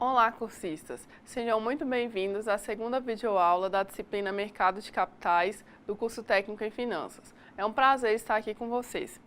Olá, cursistas! Sejam muito bem-vindos à segunda videoaula da disciplina Mercado de Capitais do curso Técnico em Finanças. É um prazer estar aqui com vocês.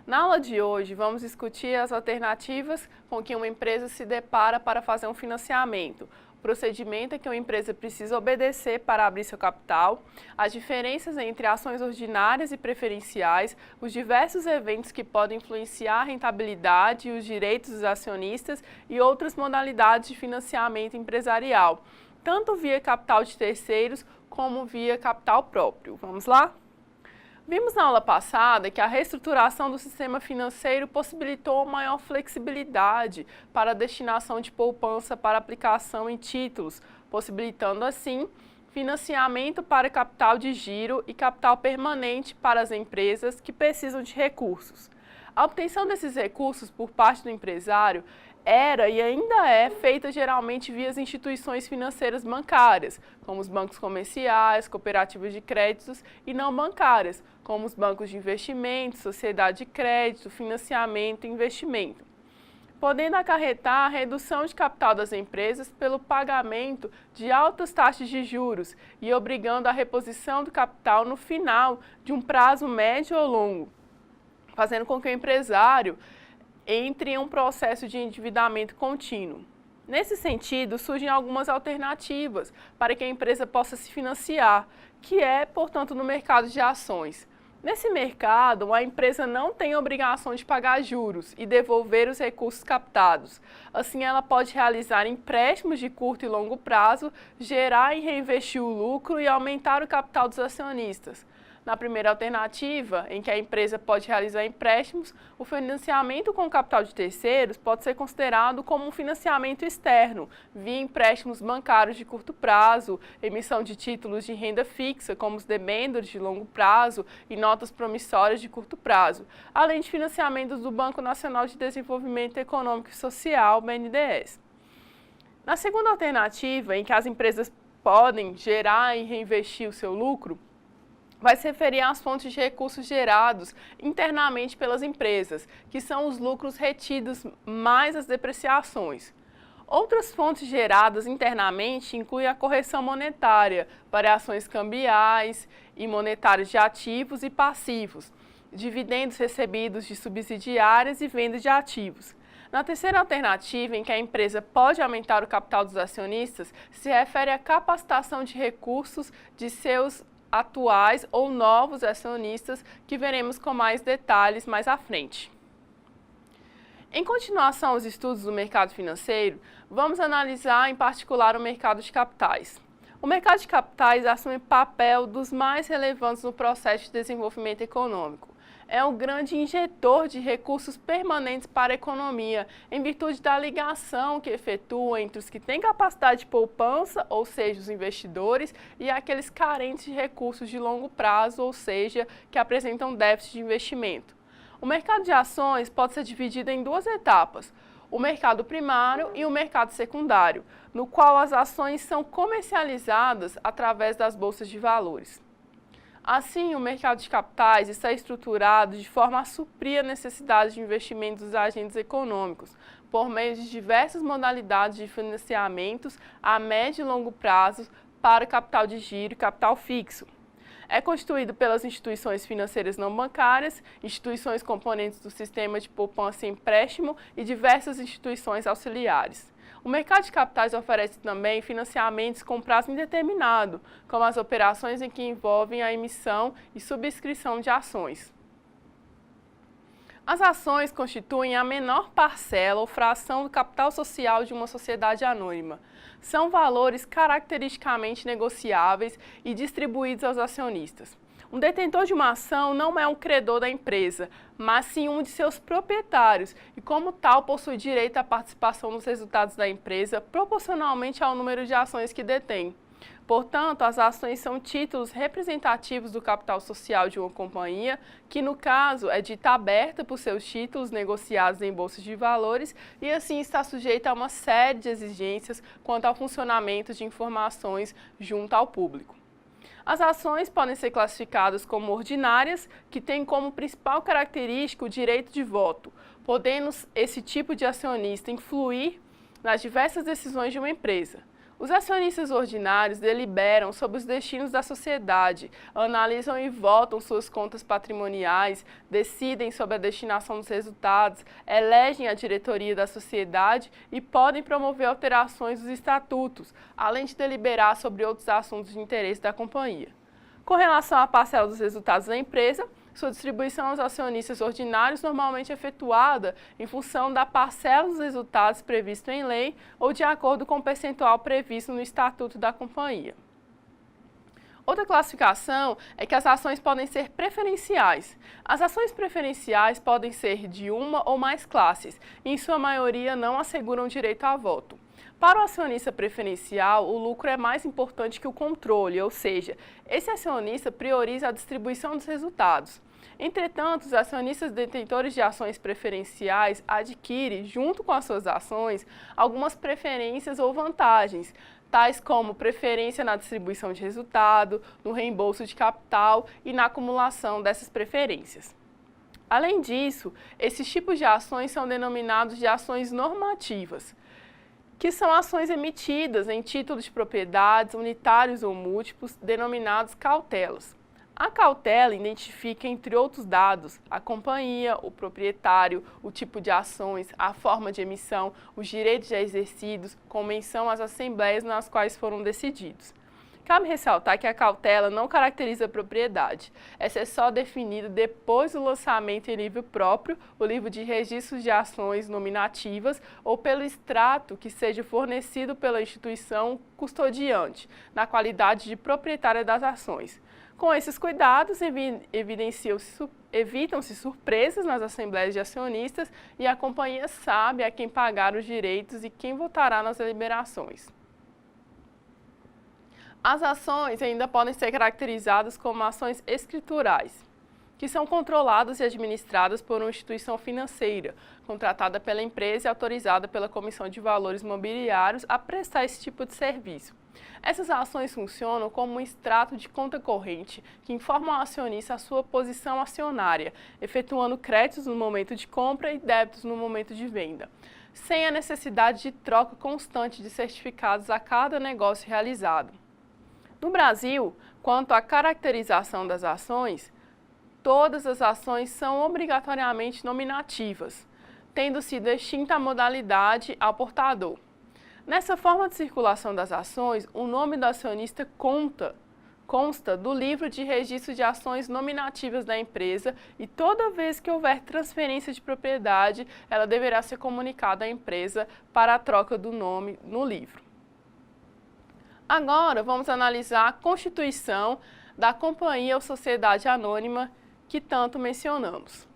Na aula de hoje, vamos discutir as alternativas com que uma empresa se depara para fazer um financiamento, o procedimento que uma empresa precisa obedecer para abrir seu capital, as diferenças entre ações ordinárias e preferenciais, os diversos eventos que podem influenciar a rentabilidade e os direitos dos acionistas e outras modalidades de financiamento empresarial, tanto via capital de terceiros como via capital próprio. Vamos lá? Vimos na aula passada que a reestruturação do sistema financeiro possibilitou maior flexibilidade para a destinação de poupança para aplicação em títulos, possibilitando assim financiamento para capital de giro e capital permanente para as empresas que precisam de recursos. A obtenção desses recursos por parte do empresário era e ainda é feita geralmente via as instituições financeiras bancárias, como os bancos comerciais, cooperativas de créditos e não bancárias, como os bancos de investimento, sociedade de crédito, financiamento e investimento, podendo acarretar a redução de capital das empresas pelo pagamento de altas taxas de juros e obrigando a reposição do capital no final de um prazo médio ou longo, fazendo com que o empresário entre em um processo de endividamento contínuo. Nesse sentido, surgem algumas alternativas para que a empresa possa se financiar, que é, portanto, no mercado de ações. Nesse mercado, a empresa não tem obrigação de pagar juros e devolver os recursos captados. Assim, ela pode realizar empréstimos de curto e longo prazo, gerar e reinvestir o lucro e aumentar o capital dos acionistas. Na primeira alternativa, em que a empresa pode realizar empréstimos, o financiamento com capital de terceiros pode ser considerado como um financiamento externo, via empréstimos bancários de curto prazo, emissão de títulos de renda fixa, como os debêntures de longo prazo e notas promissórias de curto prazo, além de financiamentos do Banco Nacional de Desenvolvimento Econômico e Social, BNDES. Na segunda alternativa, em que as empresas podem gerar e reinvestir o seu lucro, vai se referir às fontes de recursos gerados internamente pelas empresas, que são os lucros retidos mais as depreciações. Outras fontes geradas internamente incluem a correção monetária, variações cambiais e monetárias de ativos e passivos, dividendos recebidos de subsidiárias e vendas de ativos. Na terceira alternativa, em que a empresa pode aumentar o capital dos acionistas, se refere à capacitação de recursos de seus atuais ou novos acionistas, que veremos com mais detalhes mais à frente. Em continuação aos estudos do mercado financeiro, vamos analisar em particular o mercado de capitais. O mercado de capitais assume o papel dos mais relevantes no processo de desenvolvimento econômico. É um grande injetor de recursos permanentes para a economia, em virtude da ligação que efetua entre os que têm capacidade de poupança, ou seja, os investidores, e aqueles carentes de recursos de longo prazo, ou seja, que apresentam déficit de investimento. O mercado de ações pode ser dividido em duas etapas: o mercado primário e o mercado secundário, no qual as ações são comercializadas através das bolsas de valores. Assim, o mercado de capitais está estruturado de forma a suprir a necessidade de investimento dos agentes econômicos, por meio de diversas modalidades de financiamentos a médio e longo prazo para capital de giro e capital fixo. É constituído pelas instituições financeiras não bancárias, instituições componentes do sistema de poupança e empréstimo e diversas instituições auxiliares. O mercado de capitais oferece também financiamentos com prazo indeterminado, como as operações em que envolvem a emissão e subscrição de ações. As ações constituem a menor parcela ou fração do capital social de uma sociedade anônima. São valores caracteristicamente negociáveis e distribuídos aos acionistas. Um detentor de uma ação não é um credor da empresa, mas sim um de seus proprietários e, como tal, possui direito à participação nos resultados da empresa proporcionalmente ao número de ações que detém. Portanto, as ações são títulos representativos do capital social de uma companhia, que no caso é dita aberta por seus títulos negociados em bolsas de valores e assim está sujeita a uma série de exigências quanto ao funcionamento de informações junto ao público. As ações podem ser classificadas como ordinárias, que têm como principal característica o direito de voto, podendo esse tipo de acionista influir nas diversas decisões de uma empresa. Os acionistas ordinários deliberam sobre os destinos da sociedade, analisam e votam suas contas patrimoniais, decidem sobre a destinação dos resultados, elegem a diretoria da sociedade e podem promover alterações dos estatutos, além de deliberar sobre outros assuntos de interesse da companhia. Com relação à parcela dos resultados da empresa, sua distribuição aos acionistas ordinários normalmente é efetuada em função da parcela dos resultados previsto em lei ou de acordo com o percentual previsto no estatuto da companhia. Outra classificação é que as ações podem ser preferenciais. As ações preferenciais podem ser de uma ou mais classes e, em sua maioria, não asseguram direito a voto. Para o acionista preferencial, o lucro é mais importante que o controle, ou seja, esse acionista prioriza a distribuição dos resultados. Entretanto, os acionistas detentores de ações preferenciais adquirem, junto com as suas ações, algumas preferências ou vantagens, tais como preferência na distribuição de resultado, no reembolso de capital e na acumulação dessas preferências. Além disso, esses tipos de ações são denominados de ações normativas, que são ações emitidas em títulos de propriedades unitários ou múltiplos, denominados cautelas. A cautela identifica, entre outros dados, a companhia, o proprietário, o tipo de ações, a forma de emissão, os direitos já exercidos, com menção às assembleias nas quais foram decididos. Cabe ressaltar que a cautela não caracteriza a propriedade. Essa é só definida depois do lançamento em livro próprio, o livro de registros de ações nominativas, ou pelo extrato que seja fornecido pela instituição custodiante, na qualidade de proprietária das ações. Com esses cuidados, evitam-se surpresas nas assembleias de acionistas e a companhia sabe a quem pagar os direitos e quem votará nas deliberações. As ações ainda podem ser caracterizadas como ações escriturais, que são controladas e administradas por uma instituição financeira, contratada pela empresa e autorizada pela Comissão de Valores Mobiliários a prestar esse tipo de serviço. Essas ações funcionam como um extrato de conta corrente que informa ao acionista a sua posição acionária, efetuando créditos no momento de compra e débitos no momento de venda, sem a necessidade de troca constante de certificados a cada negócio realizado. No Brasil, quanto à caracterização das ações, todas as ações são obrigatoriamente nominativas, tendo sido extinta a modalidade ao portador. Nessa forma de circulação das ações, o nome do acionista consta do livro de registro de ações nominativas da empresa e toda vez que houver transferência de propriedade, ela deverá ser comunicada à empresa para a troca do nome no livro. Agora, vamos analisar a constituição da companhia ou sociedade anônima que tanto mencionamos.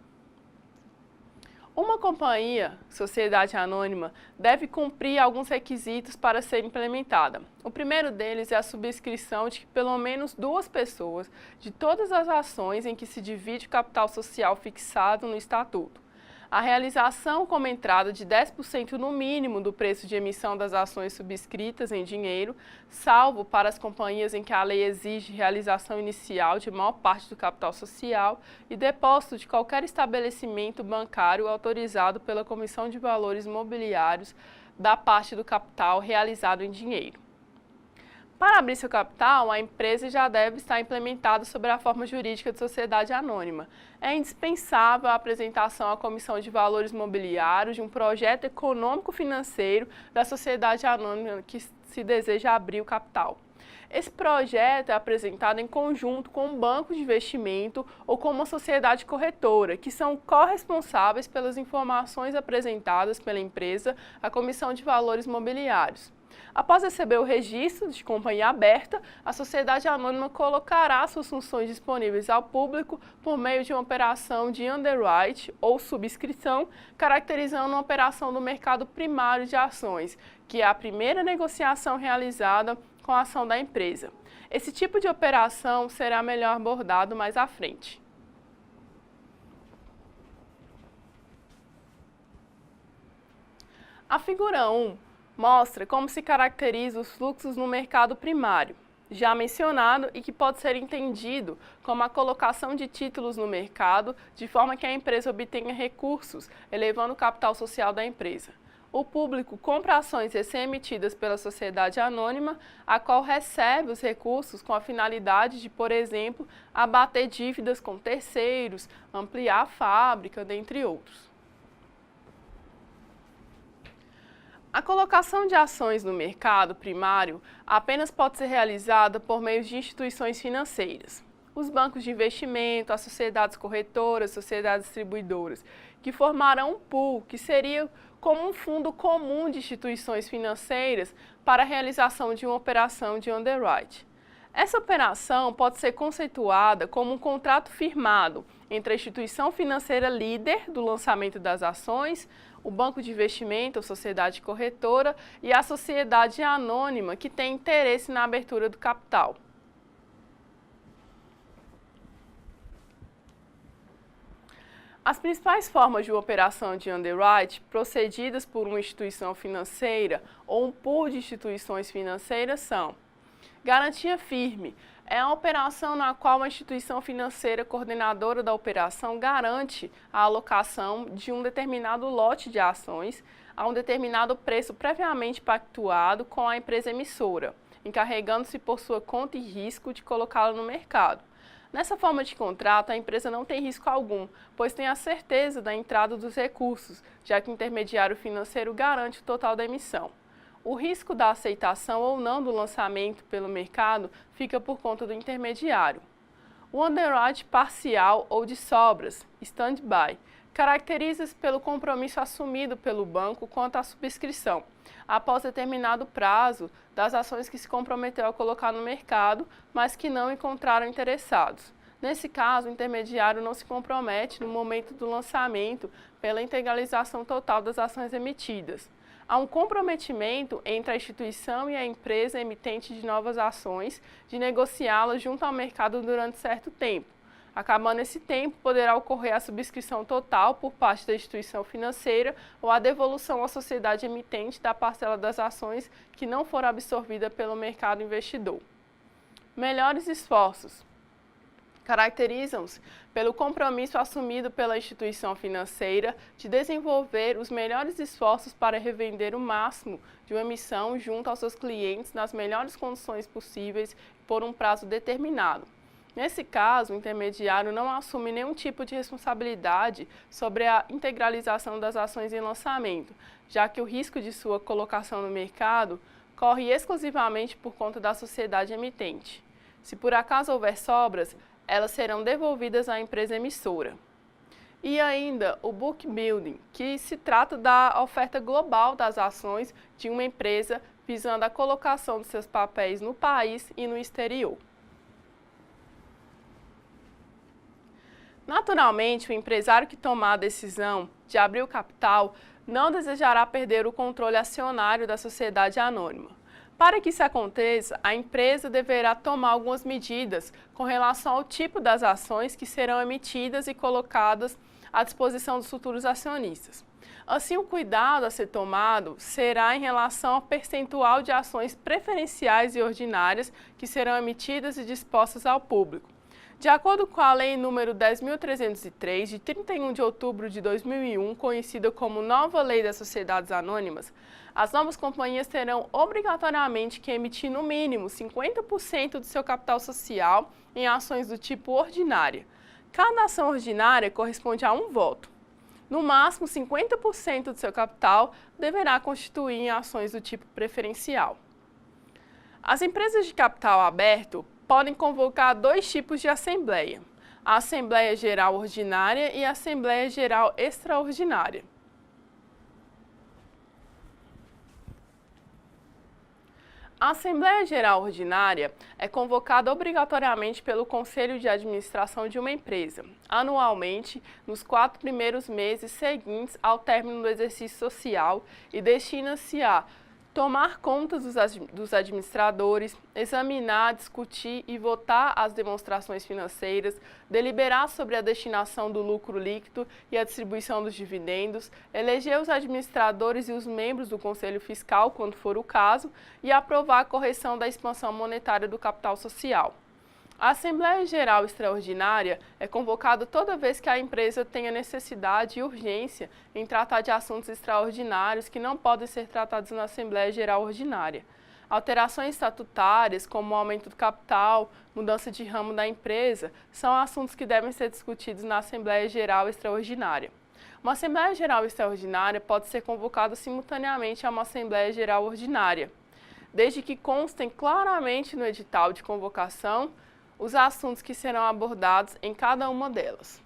Uma companhia, sociedade anônima, deve cumprir alguns requisitos para ser implementada. O primeiro deles é a subscrição de que pelo menos 2 pessoas de todas as ações em que se divide o capital social fixado no estatuto. A realização como entrada de 10% no mínimo do preço de emissão das ações subscritas em dinheiro, salvo para as companhias em que a lei exige realização inicial de maior parte do capital social e depósito de qualquer estabelecimento bancário autorizado pela Comissão de Valores Mobiliários da parte do capital realizado em dinheiro. Para abrir seu capital, a empresa já deve estar implementada sobre a forma jurídica de sociedade anônima. É indispensável a apresentação à Comissão de Valores Mobiliários de um projeto econômico-financeiro da sociedade anônima que se deseja abrir o capital. Esse projeto é apresentado em conjunto com um banco de investimento ou com uma sociedade corretora, que são corresponsáveis pelas informações apresentadas pela empresa à Comissão de Valores Mobiliários. Após receber o registro de companhia aberta, a sociedade anônima colocará suas funções disponíveis ao público por meio de uma operação de underwrite ou subscrição, caracterizando uma operação do mercado primário de ações, que é a primeira negociação realizada com a ação da empresa. Esse tipo de operação será melhor abordado mais à frente. A figura 1 mostra como se caracterizam os fluxos no mercado primário, já mencionado e que pode ser entendido como a colocação de títulos no mercado de forma que a empresa obtenha recursos, elevando o capital social da empresa. o público compra ações recém-emitidas pela sociedade anônima, a qual recebe os recursos com a finalidade de, por exemplo, abater dívidas com terceiros, ampliar a fábrica, dentre outros. A colocação de ações no mercado primário apenas pode ser realizada por meio de instituições financeiras. Os bancos de investimento, as sociedades corretoras, sociedades distribuidoras, que formarão um pool, que seria como um fundo comum de instituições financeiras para a realização de uma operação de underwrite. Essa operação pode ser conceituada como um contrato firmado entre a instituição financeira líder do lançamento das ações, o banco de investimento ou sociedade corretora e a sociedade anônima que tem interesse na abertura do capital. As principais formas de operação de underwrite procedidas por uma instituição financeira ou um pool de instituições financeiras são: garantia firme é a operação na qual uma instituição financeira coordenadora da operação garante a alocação de um determinado lote de ações a um determinado preço previamente pactuado com a empresa emissora, encarregando-se por sua conta e risco de colocá-lo no mercado. Nessa forma de contrato, a empresa não tem risco algum, pois tem a certeza da entrada dos recursos, já que o intermediário financeiro garante o total da emissão. O risco da aceitação ou não do lançamento pelo mercado fica por conta do intermediário. O underwrite parcial ou de sobras, stand-by, caracteriza-se pelo compromisso assumido pelo banco quanto à subscrição, após determinado prazo, das ações que se comprometeu a colocar no mercado, mas que não encontraram interessados. Nesse caso, o intermediário não se compromete no momento do lançamento pela integralização total das ações emitidas. Há um comprometimento entre a instituição e a empresa emitente de novas ações de negociá-las junto ao mercado durante certo tempo. Acabando esse tempo, poderá ocorrer a subscrição total por parte da instituição financeira ou a devolução à sociedade emitente da parcela das ações que não for absorvida pelo mercado investidor. Melhores esforços. Caracterizam-se pelo compromisso assumido pela instituição financeira de desenvolver os melhores esforços para revender o máximo de uma emissão junto aos seus clientes nas melhores condições possíveis por um prazo determinado. Nesse caso, o intermediário não assume nenhum tipo de responsabilidade sobre a integralização das ações em lançamento, já que o risco de sua colocação no mercado corre exclusivamente por conta da sociedade emitente. Se por acaso houver sobras, elas serão devolvidas à empresa emissora. E ainda o book building, que se trata da oferta global das ações de uma empresa visando a colocação de seus papéis no país e no exterior. Naturalmente, o empresário que tomar a decisão de abrir o capital não desejará perder o controle acionário da sociedade anônima. Para que isso aconteça, a empresa deverá tomar algumas medidas com relação ao tipo das ações que serão emitidas e colocadas à disposição dos futuros acionistas. Assim, o cuidado a ser tomado será em relação ao percentual de ações preferenciais e ordinárias que serão emitidas e dispostas ao público. De acordo com a Lei nº 10.303, de 31 de outubro de 2001, conhecida como Nova Lei das Sociedades Anônimas, as novas companhias terão obrigatoriamente que emitir no mínimo 50% do seu capital social em ações do tipo ordinária. Cada ação ordinária corresponde a um voto. No máximo, 50% do seu capital deverá constituir em ações do tipo preferencial. As empresas de capital aberto podem convocar dois tipos de assembleia: a Assembleia Geral Ordinária e a Assembleia Geral Extraordinária. A Assembleia Geral Ordinária é convocada obrigatoriamente pelo Conselho de Administração de uma empresa, anualmente, nos 4 primeiros meses seguintes ao término do exercício social, e destina-se a tomar conta dos administradores, examinar, discutir e votar as demonstrações financeiras, deliberar sobre a destinação do lucro líquido e a distribuição dos dividendos, eleger os administradores e os membros do Conselho Fiscal, quando for o caso, e aprovar a correção da expansão monetária do capital social. A Assembleia Geral Extraordinária é convocada toda vez que a empresa tenha necessidade e urgência em tratar de assuntos extraordinários que não podem ser tratados na Assembleia Geral Ordinária. Alterações estatutárias, como o aumento do capital, mudança de ramo da empresa, são assuntos que devem ser discutidos na Assembleia Geral Extraordinária. Uma Assembleia Geral Extraordinária pode ser convocada simultaneamente a uma Assembleia Geral Ordinária, desde que constem claramente no edital de convocação os assuntos que serão abordados em cada uma delas.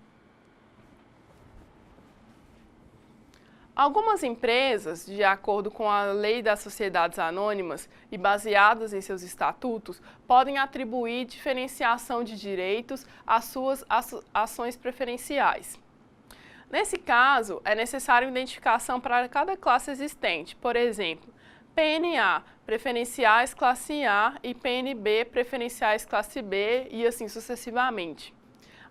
Algumas empresas, de acordo com a Lei das Sociedades Anônimas e baseadas em seus estatutos, podem atribuir diferenciação de direitos às suas ações preferenciais. Nesse caso, é necessário identificação para cada classe existente, por exemplo, PNA, preferenciais classe A, e PNB, preferenciais classe B, e assim sucessivamente.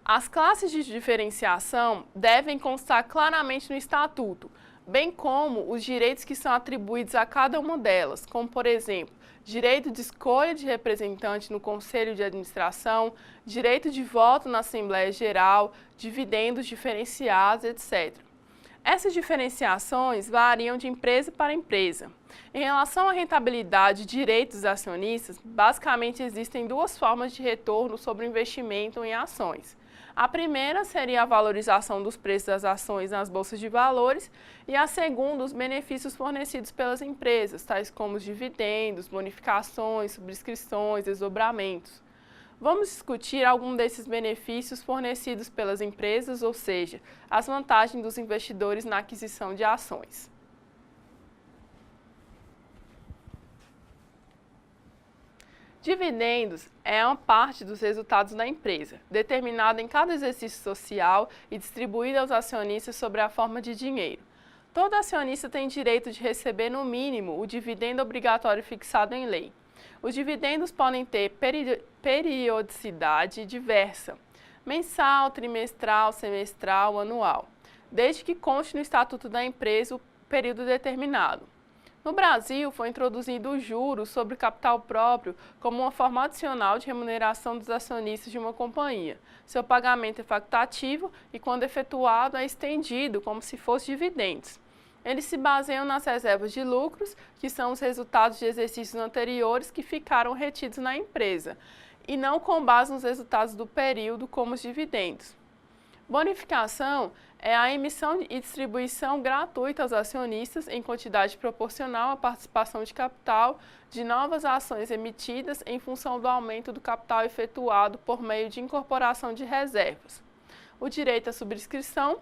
As classes de diferenciação devem constar claramente no estatuto, bem como os direitos que são atribuídos a cada uma delas, como, por exemplo, direito de escolha de representante no Conselho de Administração, direito de voto na Assembleia Geral, dividendos diferenciados, etc. Essas diferenciações variam de empresa para empresa. Em relação à rentabilidade e direitos dos acionistas, basicamente existem duas formas de retorno sobre o investimento em ações. A primeira seria a valorização dos preços das ações nas bolsas de valores e a segunda, os benefícios fornecidos pelas empresas, tais como os dividendos, bonificações, subscrições, desdobramentos. Vamos discutir algum desses benefícios fornecidos pelas empresas, ou seja, as vantagens dos investidores na aquisição de ações. Dividendos é uma parte dos resultados da empresa, determinada em cada exercício social e distribuída aos acionistas sob a forma de dinheiro. Todo acionista tem direito de receber, no mínimo, o dividendo obrigatório fixado em lei. Os dividendos podem ter periodicidade diversa, mensal, trimestral, semestral, anual, desde que conste no estatuto da empresa o período determinado. No Brasil, foi introduzido o juros sobre capital próprio como uma forma adicional de remuneração dos acionistas de uma companhia. Seu pagamento é facultativo e, quando efetuado, é estendido como se fosse dividendos. Eles se baseiam nas reservas de lucros, que são os resultados de exercícios anteriores que ficaram retidos na empresa, e não com base nos resultados do período, como os dividendos. Bonificação é a emissão e distribuição gratuita aos acionistas, em quantidade proporcional à participação de capital, de novas ações emitidas em função do aumento do capital efetuado por meio de incorporação de reservas. O direito à subscrição.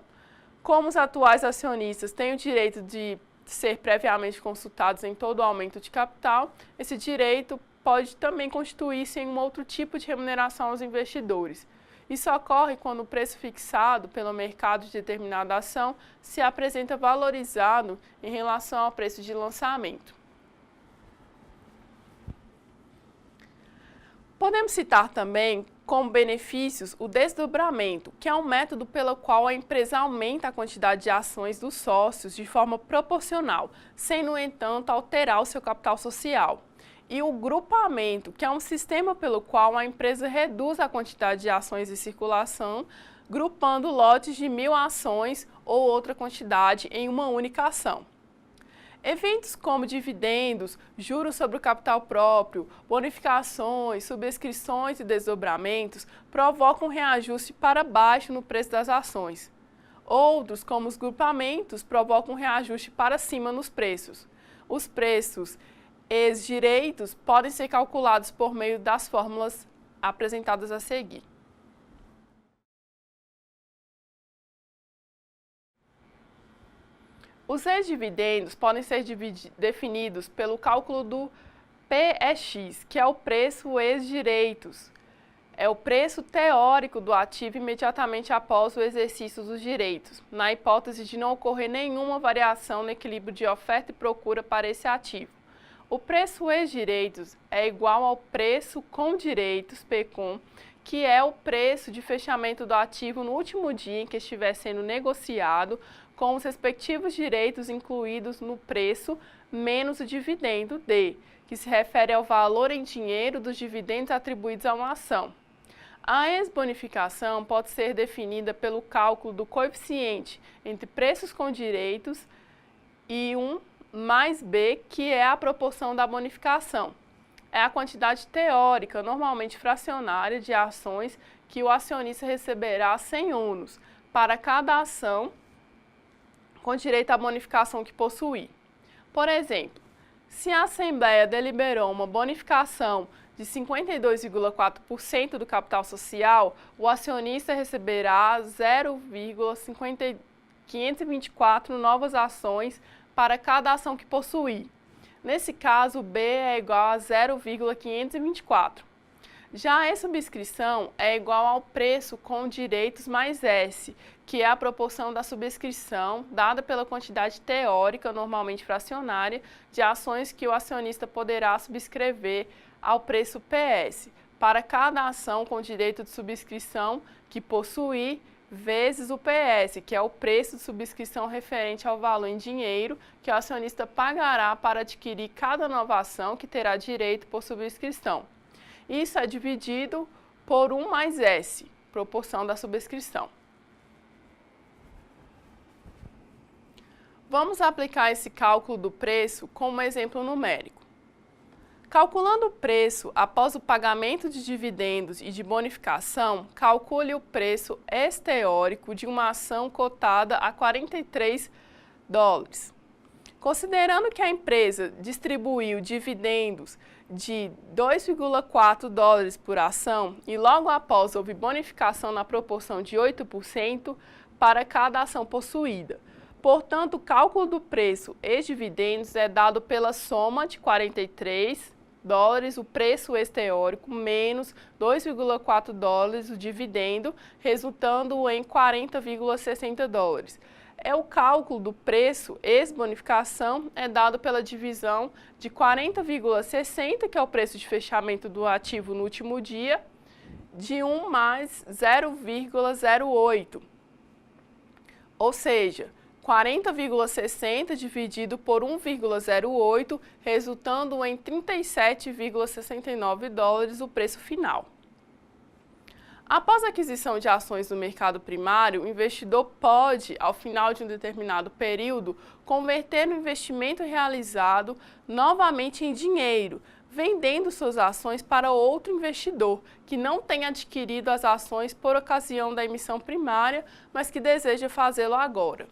Como os atuais acionistas têm o direito de ser previamente consultados em todo o aumento de capital, esse direito pode também constituir-se em um outro tipo de remuneração aos investidores. Isso ocorre quando o preço fixado pelo mercado de determinada ação se apresenta valorizado em relação ao preço de lançamento. Podemos citar também como benefícios o desdobramento, que é um método pelo qual a empresa aumenta a quantidade de ações dos sócios de forma proporcional, sem, no entanto, alterar o seu capital social. E o grupamento, que é um sistema pelo qual a empresa reduz a quantidade de ações em circulação, grupando lotes de 1.000 ações ou outra quantidade em uma única ação. Eventos como dividendos, juros sobre o capital próprio, bonificações, subscrições e desdobramentos provocam reajuste para baixo no preço das ações. Outros, como os grupamentos, provocam reajuste para cima nos preços. Os preços ex-direitos podem ser calculados por meio das fórmulas apresentadas a seguir. Os ex-dividendos podem ser definidos pelo cálculo do PEX, que é o preço ex-direitos. É o preço teórico do ativo imediatamente após o exercício dos direitos, na hipótese de não ocorrer nenhuma variação no equilíbrio de oferta e procura para esse ativo. O preço ex-direitos é igual ao preço com direitos, PCOM, que é o preço de fechamento do ativo no último dia em que estiver sendo negociado, com os respectivos direitos incluídos no preço, menos o dividendo D, que se refere ao valor em dinheiro dos dividendos atribuídos a uma ação. A ex-bonificação pode ser definida pelo cálculo do coeficiente entre preços com direitos e 1 mais B, que é a proporção da bonificação. É a quantidade teórica, normalmente fracionária, de ações que o acionista receberá sem ônus para cada ação com direito à bonificação que possuir. Por exemplo, se a Assembleia deliberou uma bonificação de 52,4% do capital social, o acionista receberá 0,524 novas ações para cada ação que possuir. Nesse caso, B é igual a 0,524. Já a subscrição é igual ao preço com direitos mais S, que é a proporção da subscrição dada pela quantidade teórica, normalmente fracionária, de ações que o acionista poderá subscrever ao preço PS, para cada ação com direito de subscrição que possuir, vezes o PS, que é o preço de subscrição referente ao valor em dinheiro que o acionista pagará para adquirir cada nova ação que terá direito por subscrição. Isso é dividido por 1 mais S, proporção da subscrição. Vamos aplicar esse cálculo do preço como exemplo numérico. Calculando o preço após o pagamento de dividendos e de bonificação, calcule o preço ex-teórico de uma ação cotada a 43 dólares. Considerando que a empresa distribuiu dividendos de 2,4 dólares por ação e logo após houve bonificação na proporção de 8% para cada ação possuída. Portanto, o cálculo do preço ex-dividendos é dado pela soma de 43 dólares, o preço ex-teórico, menos 2,4 dólares, o dividendo, resultando em 40,60 dólares. O cálculo do preço ex-bonificação é dado pela divisão de 40,60, que é o preço de fechamento do ativo no último dia, de 1 mais 0,08. Ou seja, 40,60 dividido por 1,08, resultando em 37,69 dólares o preço final. Após a aquisição de ações no mercado primário, o investidor pode, ao final de um determinado período, converter o investimento realizado novamente em dinheiro, vendendo suas ações para outro investidor que não tenha adquirido as ações por ocasião da emissão primária, mas que deseja fazê-lo agora.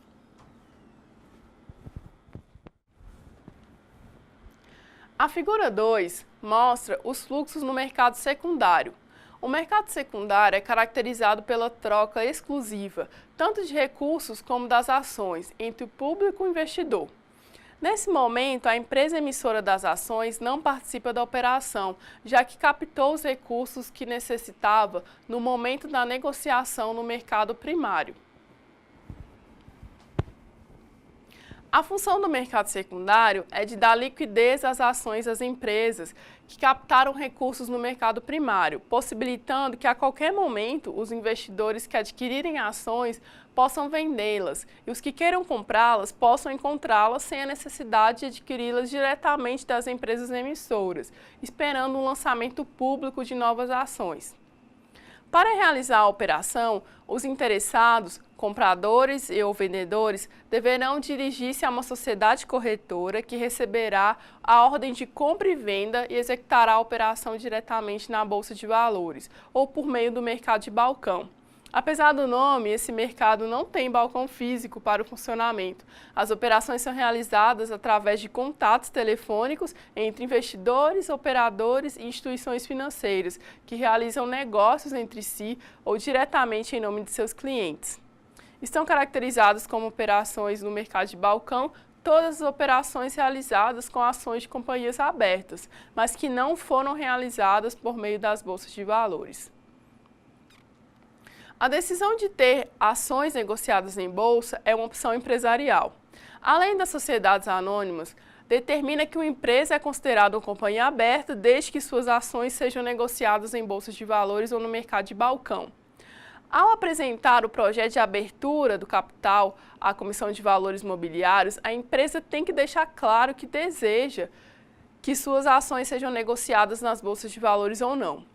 A figura 2 mostra os fluxos no mercado secundário. O mercado secundário é caracterizado pela troca exclusiva, tanto de recursos como das ações, entre o público e o investidor. Nesse momento, a empresa emissora das ações não participa da operação, já que captou os recursos que necessitava no momento da negociação no mercado primário. A função do mercado secundário é de dar liquidez às ações das empresas que captaram recursos no mercado primário, possibilitando que a qualquer momento os investidores que adquirirem ações possam vendê-las e os que queiram comprá-las possam encontrá-las sem a necessidade de adquiri-las diretamente das empresas emissoras, esperando um lançamento público de novas ações. Para realizar a operação, os interessados, compradores ou vendedores, deverão dirigir-se a uma sociedade corretora que receberá a ordem de compra e venda e executará a operação diretamente na Bolsa de Valores ou por meio do mercado de balcão. Apesar do nome, esse mercado não tem balcão físico para o funcionamento. As operações são realizadas através de contatos telefônicos entre investidores, operadores e instituições financeiras, que realizam negócios entre si ou diretamente em nome de seus clientes. Estão caracterizadas como operações no mercado de balcão todas as operações realizadas com ações de companhias abertas, mas que não foram realizadas por meio das bolsas de valores. A decisão de ter ações negociadas em bolsa é uma opção empresarial. Além das sociedades anônimas, determina que uma empresa é considerada uma companhia aberta desde que suas ações sejam negociadas em bolsas de valores ou no mercado de balcão. Ao apresentar o projeto de abertura do capital à Comissão de Valores Mobiliários, a empresa tem que deixar claro que deseja que suas ações sejam negociadas nas bolsas de valores ou não.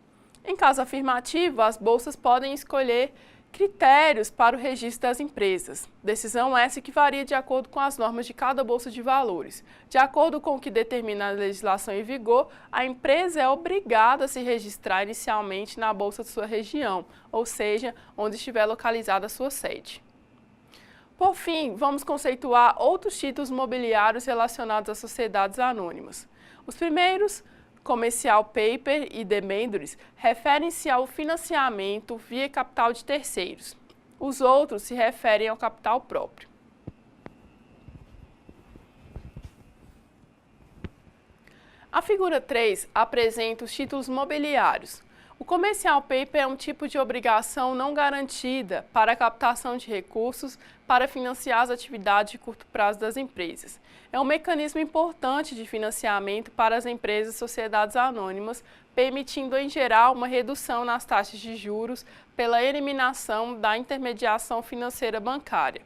Em caso afirmativo, as bolsas podem escolher critérios para o registro das empresas. Decisão essa que varia de acordo com as normas de cada bolsa de valores. De acordo com o que determina a legislação em vigor, a empresa é obrigada a se registrar inicialmente na bolsa de sua região, ou seja, onde estiver localizada a sua sede. Por fim, vamos conceituar outros títulos mobiliários relacionados às sociedades anônimas. Os primeiros, Commercial Paper e Debêntures, referem-se ao financiamento via capital de terceiros. Os outros se referem ao capital próprio. A figura 3 apresenta os títulos mobiliários. O Commercial Paper é um tipo de obrigação não garantida para a captação de recursos para financiar as atividades de curto prazo das empresas. É um mecanismo importante de financiamento para as empresas e sociedades anônimas, permitindo, em geral, uma redução nas taxas de juros pela eliminação da intermediação financeira bancária.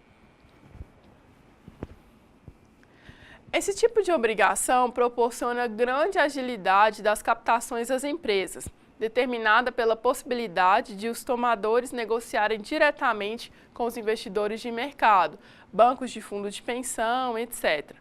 Esse tipo de obrigação proporciona grande agilidade das captações das empresas, determinada pela possibilidade de os tomadores negociarem diretamente com os investidores de mercado, bancos de fundo de pensão, etc.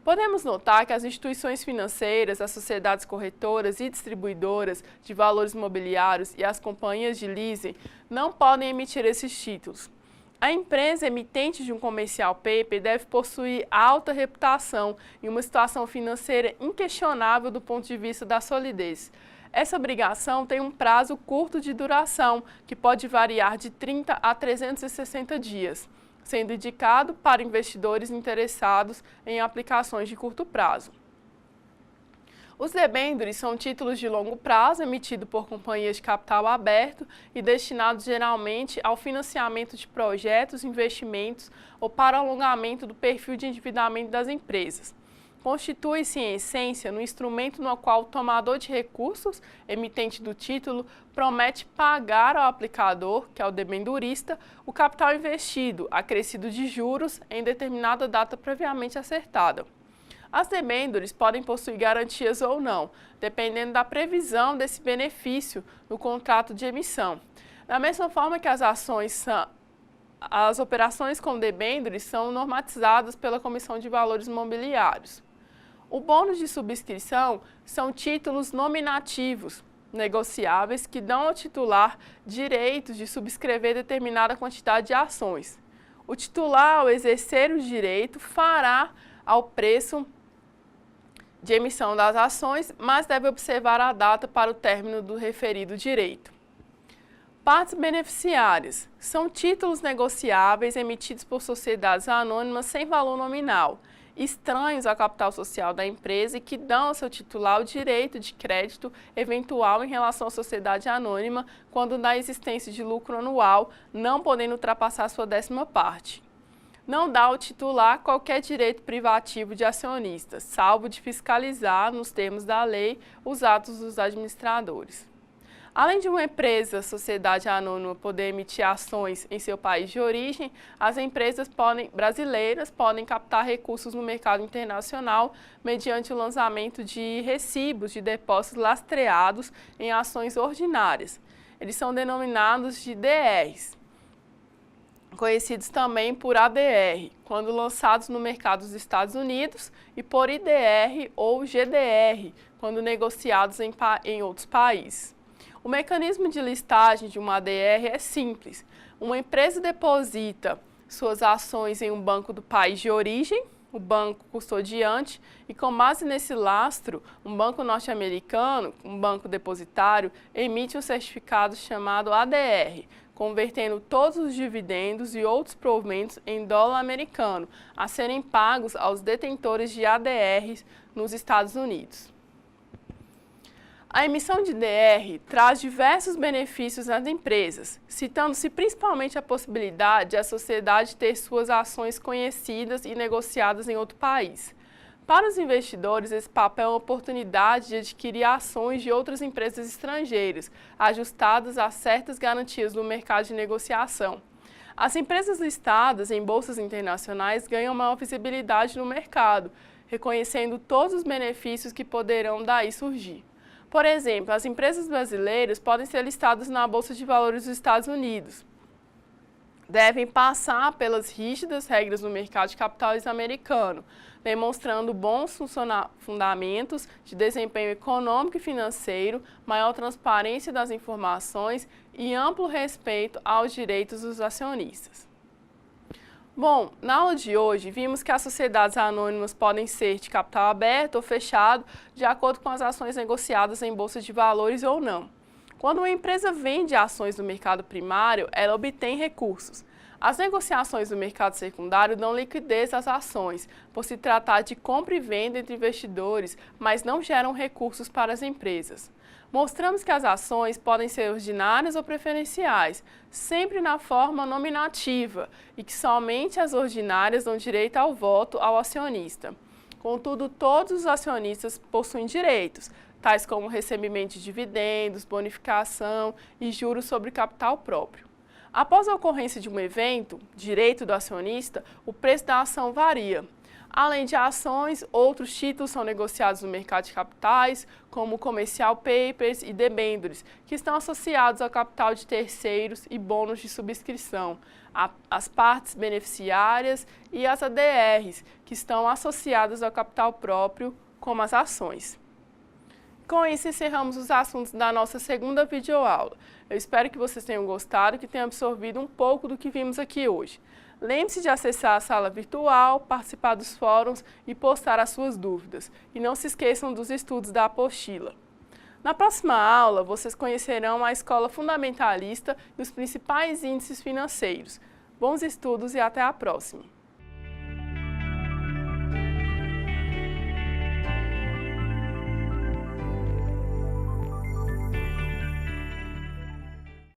Podemos notar que as instituições financeiras, as sociedades corretoras e distribuidoras de valores imobiliários e as companhias de leasing não podem emitir esses títulos. A empresa emitente de um Commercial Paper deve possuir alta reputação e uma situação financeira inquestionável do ponto de vista da solidez. Essa obrigação tem um prazo curto de duração, que pode variar de 30 a 360 dias, sendo indicado para investidores interessados em aplicações de curto prazo. Os debêntures são títulos de longo prazo emitidos por companhias de capital aberto e destinados geralmente ao financiamento de projetos, investimentos ou para alongamento do perfil de endividamento das empresas. Constitui-se, em essência, no instrumento no qual o tomador de recursos, emitente do título, promete pagar ao aplicador, que é o debenturista, o capital investido, acrescido de juros, em determinada data previamente acertada. As debêntures podem possuir garantias ou não, dependendo da previsão desse benefício no contrato de emissão. Da mesma forma que as operações com debêntures são normatizadas pela Comissão de Valores Mobiliários. O bônus de subscrição são títulos nominativos, negociáveis, que dão ao titular direitos de subscrever determinada quantidade de ações. O titular, ao exercer o direito, fará ao preço de emissão das ações, mas deve observar a data para o término do referido direito. Partes beneficiárias são títulos negociáveis emitidos por sociedades anônimas sem valor nominal, estranhos ao capital social da empresa e que dão ao seu titular o direito de crédito eventual em relação à sociedade anônima quando na existência de lucro anual, não podendo ultrapassar sua 10ª parte. Não dá ao titular qualquer direito privativo de acionista, salvo de fiscalizar, nos termos da lei, os atos dos administradores. Além de uma empresa, sociedade anônima, poder emitir ações em seu país de origem, as empresas brasileiras podem captar recursos no mercado internacional mediante o lançamento de recibos de depósitos lastreados em ações ordinárias. Eles são denominados de DRs, conhecidos também por ADR, quando lançados no mercado dos Estados Unidos, e por IDR ou GDR, quando negociados em outros países. O mecanismo de listagem de uma ADR é simples. Uma empresa deposita suas ações em um banco do país de origem, o banco custodiante, e com base nesse lastro, um banco norte-americano, um banco depositário, emite um certificado chamado ADR, convertendo todos os dividendos e outros proventos em dólar americano, a serem pagos aos detentores de ADRs nos Estados Unidos. A emissão de DR traz diversos benefícios às empresas, citando-se principalmente a possibilidade de a sociedade ter suas ações conhecidas e negociadas em outro país. Para os investidores, esse papel é uma oportunidade de adquirir ações de outras empresas estrangeiras, ajustadas a certas garantias no mercado de negociação. As empresas listadas em bolsas internacionais ganham maior visibilidade no mercado, reconhecendo todos os benefícios que poderão daí surgir. Por exemplo, as empresas brasileiras podem ser listadas na Bolsa de Valores dos Estados Unidos. Devem passar pelas rígidas regras do mercado de capitais americano, demonstrando bons fundamentos de desempenho econômico e financeiro, maior transparência das informações e amplo respeito aos direitos dos acionistas. Bom, na aula de hoje, vimos que as sociedades anônimas podem ser de capital aberto ou fechado, de acordo com as ações negociadas em bolsa de valores ou não. Quando uma empresa vende ações do mercado primário, ela obtém recursos. As negociações do mercado secundário dão liquidez às ações, por se tratar de compra e venda entre investidores, mas não geram recursos para as empresas. Mostramos que as ações podem ser ordinárias ou preferenciais, sempre na forma nominativa, e que somente as ordinárias dão direito ao voto ao acionista. Contudo, todos os acionistas possuem direitos, tais como recebimento de dividendos, bonificação e juros sobre capital próprio. Após a ocorrência de um evento, direito do acionista, o preço da ação varia. Além de ações, outros títulos são negociados no mercado de capitais, como comercial papers e debêntures, que estão associados ao capital de terceiros e bônus de subscrição, as partes beneficiárias e as ADRs, que estão associadas ao capital próprio, como as ações. Com isso, encerramos os assuntos da nossa segunda videoaula. Eu espero que vocês tenham gostado e que tenham absorvido um pouco do que vimos aqui hoje. Lembre-se de acessar a sala virtual, participar dos fóruns e postar as suas dúvidas. E não se esqueçam dos estudos da apostila. Na próxima aula, vocês conhecerão a escola fundamentalista e os principais índices financeiros. Bons estudos e até a próxima!